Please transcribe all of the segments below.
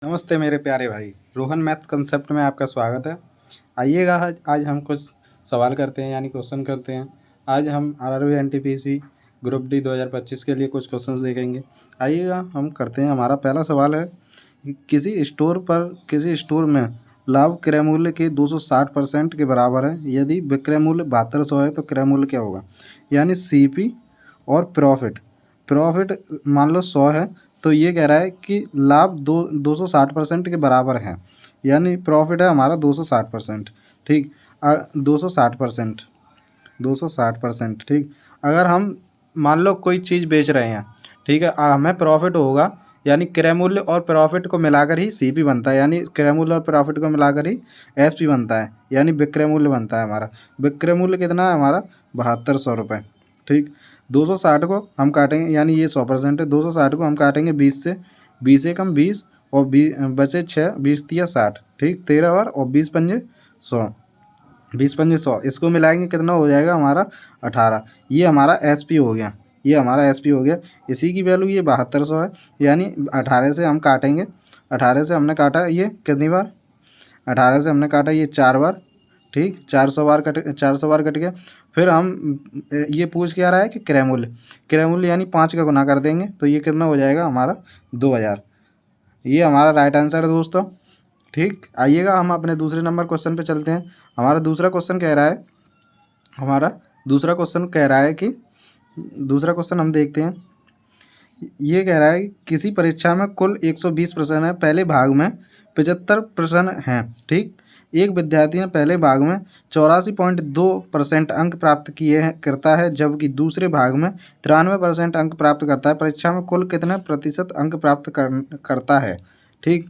नमस्ते मेरे प्यारे भाई, रोहन मैथ्स कंसेप्ट में आपका स्वागत है। आइएगा आज हम कुछ सवाल करते हैं यानी क्वेश्चन करते हैं। आज हम आरआरबी एनटीपीसी ग्रुप डी 2025 के लिए कुछ क्वेश्चंस देखेंगे। आइएगा हम करते हैं। हमारा पहला सवाल है कि किसी स्टोर में लाभ क्रय मूल्य के 260% के बराबर है। यदि विक्रय मूल्य 7200 है तो क्रय मूल्य क्या होगा? यानी सीपी और प्रॉफिट मान लो 100 है, तो ये कह रहा है कि लाभ 260% के बराबर है, यानी प्रॉफिट है हमारा 260%। ठीक, 260%, 260%। ठीक, अगर हम मान लो कोई चीज़ बेच रहे हैं, ठीक है, हमें प्रॉफिट होगा, यानी क्रय मूल्य और प्रॉफिट को मिलाकर ही सीपी बनता है, यानी क्रय मूल्य और प्रॉफिट को मिलाकर ही एसपी बनता है, यानी विक्रय मूल्य बनता है हमारा। विक्रय मूल्य कितना है हमारा? 7200 रुपये। ठीक, 260 को हम काटेंगे, यानी ये 100% है। 260 को हम काटेंगे 20 से, 20 एकम 20 और 20 बचे 6, 20 तिया 60। ठीक, 13 बार और 20 पंजे 100, 20 पंजे 100, इसको मिलाएंगे कितना हो जाएगा हमारा? 18। ये हमारा एसपी हो गया, ये हमारा एसपी हो गया। इसी की वैल्यू ये 7200 है, यानी 18 से हम काटेंगे। 18 से हमने काटा ये कितनी बार? 18 से हमने काटा ये 4 बार। ठीक, 400 बार कट गया। फिर हम ये पूछ क्या रहा है कि क्रय मूल्य यानी 5 का गुना कर देंगे, तो ये कितना हो जाएगा हमारा? 2000। ये हमारा राइट आंसर है दोस्तों। ठीक, आइएगा हम अपने दूसरे नंबर क्वेश्चन पे चलते हैं। हमारा दूसरा क्वेश्चन कह रहा है कि दूसरा क्वेश्चन हम देखते हैं। ये कह रहा है कि किसी परीक्षा में कुल 120 प्रश्न है, पहले भाग में 75 प्रश्न हैं। ठीक, एक विद्यार्थी ने पहले भाग में 84.2% अंक प्राप्त करता है, जबकि दूसरे भाग में 93% अंक प्राप्त करता है। परीक्षा में कुल कितने प्रतिशत अंक प्राप्त करता है? ठीक,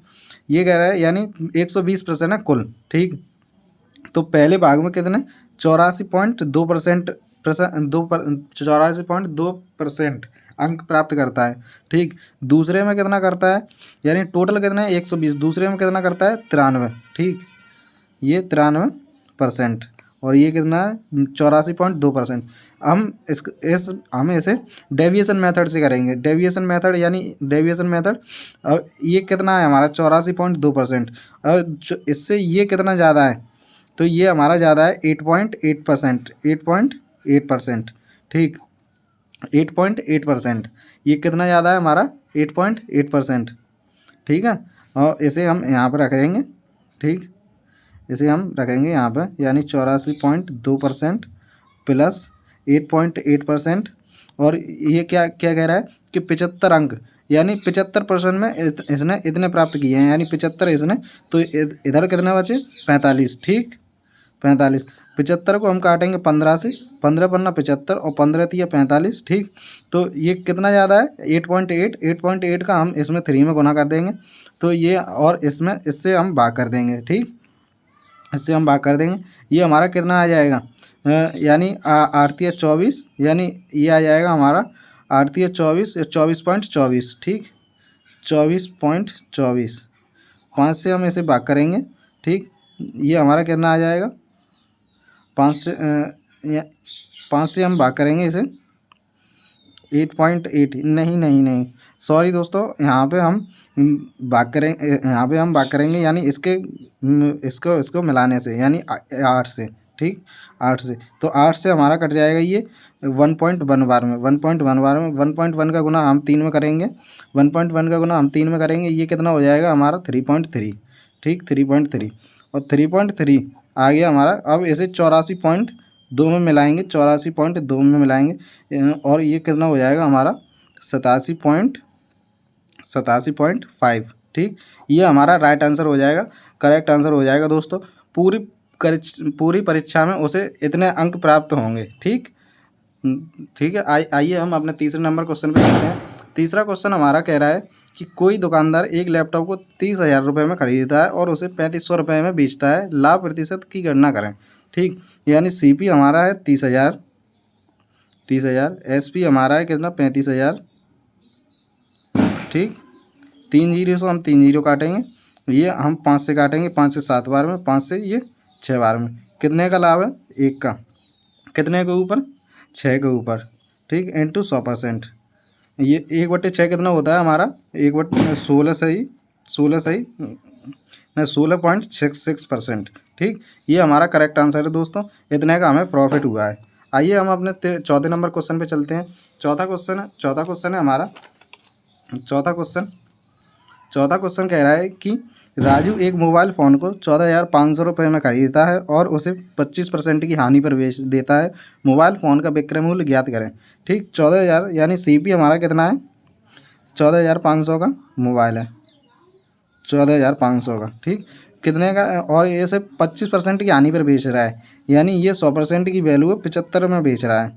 ये कह रहा है यानी 120 प्रश्न है कुल। ठीक, तो पहले भाग में कितने? 84.2% 84.2% अंक प्राप्त करता है। ठीक, दूसरे में कितना करता है? यानी टोटल कितना है? 120, दूसरे में कितना करता है? 93। ठीक, ये 93% और ये कितना है? 84.2%। हम इसे डेविएशन मेथड से करेंगे। डेविएशन मेथड ये कितना है हमारा? 84.2%। और इससे ये कितना ज़्यादा है? तो ये हमारा ज़्यादा है 8.8%, 8.8%। ठीक, 8.8%। ये कितना ज़्यादा है हमारा? 8.8%। ठीक है, और इसे हम यहाँ पर रख देंगे। ठीक, इसे हम रखेंगे यहाँ पर, यानी 84.2% प्लस 8.8%। और ये क्या क्या कह रहा है कि 75 अंक, यानी 75% में इसने इतने प्राप्त किए हैं, यानी 75 इसने, तो इधर कितने बचे? 45। ठीक, 45। 75 को हम काटेंगे 15 से, 15 पन्ना 75 और 15 तिया 45। ठीक, तो ये कितना ज़्यादा है? 8.8। 8.8 का हम इसमें 3 में गुना कर देंगे, तो ये, और इससे हम भाग कर देंगे। ठीक, इससे हम भाग कर देंगे। ये हमारा कितना आ जाएगा? यानी 8×24, यानी ये आ जाएगा हमारा 8×24, 24.24। ठीक, 24.24। 5 से हम इसे भाग करेंगे। ठीक, ये हमारा कितना आ जाएगा? 5 से हम भाग करेंगे इसे 8.8। नहीं, सॉरी दोस्तों, यहाँ पे हम भाग करेंगे, यानी इसको मिलाने से, यानी 8 से। ठीक, 8 से, तो 8 से हमारा कट जाएगा ये 1.1 बार में। 1.1 बार में 1.1 का गुना हम 3 में करेंगे। 1.1 का गुना हम 3 में करेंगे, ये कितना हो जाएगा हमारा? 3.3। ठीक, 3.3 और 3.3 आ गया हमारा। अब इसे 84.2 में मिलाएंगे, 84.2 में मिलाएंगे, और ये कितना हो जाएगा हमारा? 87.5। ठीक, ये हमारा राइट आंसर हो जाएगा, करेक्ट आंसर हो जाएगा दोस्तों। पूरी परीक्षा में उसे इतने अंक प्राप्त होंगे। ठीक, ठीक है, आइए हम अपने तीसरे नंबर क्वेश्चन पे चलते हैं। तीसरा क्वेश्चन हमारा कह रहा है कि कोई दुकानदार एक लैपटॉप को 30,000 रुपये में खरीदता है और उसे 3500 रुपये में बेचता है। लाभ प्रतिशत की गणना करें। ठीक, यानी सीपी हमारा है 30,000, 30,000। एसपी हमारा है कितना? 35,000। ठीक, 3 जीरो से हम 3 जीरो काटेंगे, ये हम 5 से काटेंगे, 5 से 7 बार में, 5 से ये 6 बार में। कितने का लाभ है? 1 का। कितने के ऊपर? 6 के ऊपर। ठीक, इंटू 100%। ये 1/6 कितना होता है हमारा? 1/16 से ही 16 सही नहीं 16.66%। ठीक, ये हमारा करेक्ट आंसर है दोस्तों। इतने का हमें प्रॉफिट हुआ है। आइए हम अपने चौथे नंबर क्वेश्चन पे चलते हैं। चौथा क्वेश्चन है हमारा। चौथा क्वेश्चन कह रहा है कि राजू एक मोबाइल फ़ोन को 14,500 रुपये में खरीदता है और उसे 25% की हानि पर बेच देता है। मोबाइल फ़ोन का विक्रय मूल्य ज्ञात करें। ठीक, 14,000 यानी CP हमारा कितना है, 14,500 का मोबाइल है, 14,500 का। ठीक, कितने का, और ये से 25% की हानि पर बेच रहा है, यानी ये 100% की वैल्यू है 75 में बेच रहा है।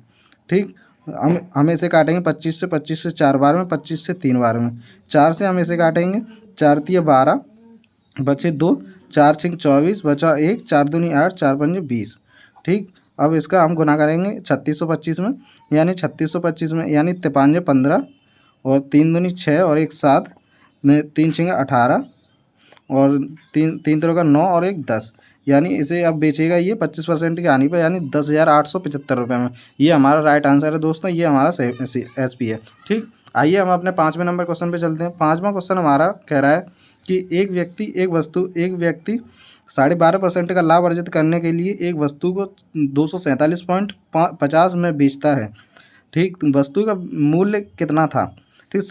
ठीक, हम इसे काटेंगे 25 से 4 बार में, 25 से 3 बार में, 4 से हम इसे काटेंगे, 4 तिया 12 बचे 2, 4 छिंग 24 बचा 1, 4 दूनी 8, 4 पंजे 20। ठीक, अब इसका हम गुना करेंगे 3625 में, यानी 3625 में यानी 15 और 3 दूनी 6 और 1 7, 3 छिंगे 18 और 3 तिरों का 9 और 1 10, यानी इसे अब बेचेगा ये 25% की हानि पर, यानी 10,875 रुपये में। ये हमारा राइट आंसर है दोस्तों, ये हमारा SP है। ठीक, आइए हम अपने 5वें नंबर क्वेश्चन पे चलते हैं। 5वां क्वेश्चन हमारा कह रहा है कि एक व्यक्ति 12.5% का लाभ अर्जित करने के लिए एक वस्तु को 247.50 में बेचता है। ठीक, वस्तु का मूल्य कितना था। ठीक,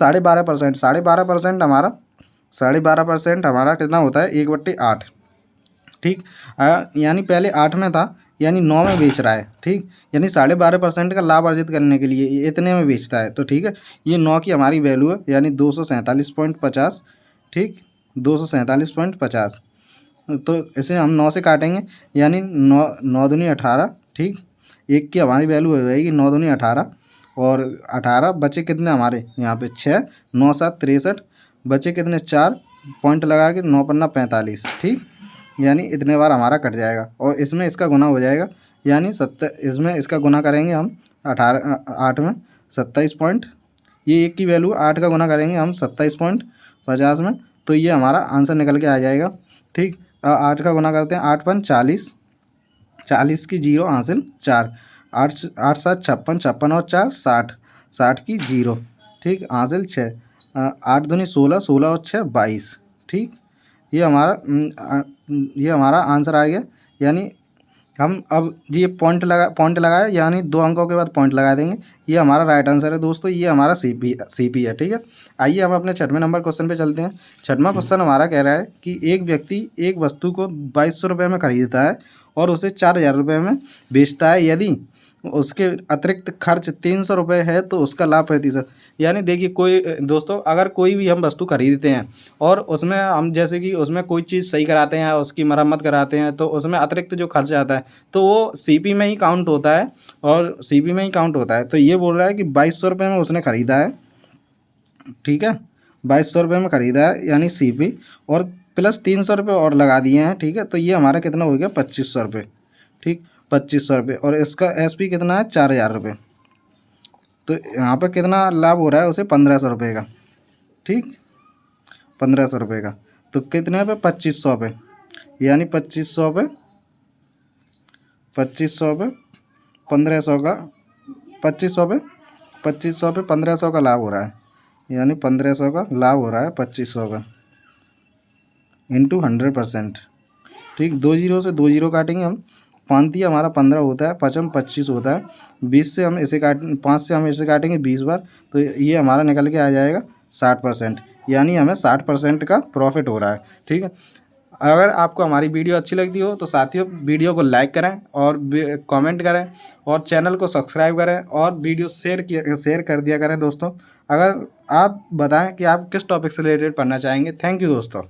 12.5% हमारा कितना होता है, 1/8। ठीक, यानी पहले 8 में था, यानी 9 में बेच रहा है। ठीक, यानी 12.5% का लाभ अर्जित करने के लिए ये इतने में बेचता है। तो ठीक है, ये 9 की हमारी वैल्यू है, यानी 247.50। ठीक, 247.50, तो इसे हम 9 से काटेंगे, यानी 9 दूनी 18। ठीक, 1 की हमारी वैल्यू हो जाएगी 9 दूनी 18 और 18 बचे कितने हमारे यहाँ पे 6, 9 7 63 बचे कितने 4 पॉइंट लगा के 9 पन्ना 45। ठीक, यानी इतने बार हमारा कट जाएगा और इसमें इसका गुना हो जाएगा, यानी इसमें इसका गुना करेंगे हम 8 में 27 पॉइंट, ये 1 की वैल्यू 8 का गुना करेंगे हम 27.50 में, तो ये हमारा आंसर निकल के आ जाएगा। ठीक, 8 का गुना करते हैं, 8 पन 40, 40 की 0 हासिल 4, 8 7 56, 56 और 4 60, 60 की 0। ठीक, हासिल 6, 8 दूनी 16, 16 और 6 22। ठीक, ये हमारा आंसर आ गया। यानी हम अब ये पॉइंट लगाए, यानी 2 अंकों के बाद पॉइंट लगा देंगे। ये हमारा राइट आंसर है दोस्तों, ये हमारा CP है। ठीक है, आइए हम अपने 6वें नंबर क्वेश्चन पे चलते हैं। 6वां क्वेश्चन हमारा कह रहा है कि एक व्यक्ति एक वस्तु को 2200 रुपये में खरीदता है और उसे 4,000 रुपये में बेचता है। यदि उसके अतिरिक्त खर्च 300 रुपये है तो उसका लाभ प्रतिशत, यानी देखिए कोई दोस्तों, अगर कोई भी हम वस्तु खरीदते हैं और उसमें हम जैसे कि उसमें कोई चीज़ सही कराते हैं, उसकी मरम्मत कराते हैं, तो उसमें अतिरिक्त जो खर्च आता है तो वो CP में ही काउंट होता है, और CP में ही काउंट होता है। तो ये बोल रहा है कि 2200 रुपये में उसने ख़रीदा है। ठीक है, 2200 रुपये में ख़रीदा है, यानी CP और प्लस 300 रुपये और लगा दिए हैं। ठीक है, तो ये हमारा कितना हो गया 2500 रुपये। ठीक, 2500 रुपये, और इसका SP कितना है 4,000 रुपये। तो यहाँ पर कितना लाभ हो रहा है उसे 1500 रुपये का। ठीक, 1500 रुपये का, तो कितने पे 2500 पे, यानी 2500 पे 1500 का 2500 पे 1500 का लाभ हो रहा है, यानी 1500 का लाभ हो रहा है 2500 का इंटू 100%। ठीक, 2 जीरो से 2 जीरो काटेंगे हम, 5 हमारा 15 होता है, 5 25 होता है, 20 से हम इसे 5 से हम इसे काटेंगे 20 बार, तो ये हमारा निकल के आ जाएगा 60%, यानी हमें 60% का प्रॉफिट हो रहा है। ठीक है, अगर आपको हमारी वीडियो अच्छी लगती हो तो साथियों वीडियो को लाइक करें और कमेंट करें और चैनल को सब्सक्राइब करें और वीडियो शेयर कर दिया करें दोस्तों। अगर आप बताएं कि आप किस टॉपिक से रिलेटेड पढ़ना चाहेंगे। थैंक यू दोस्तों।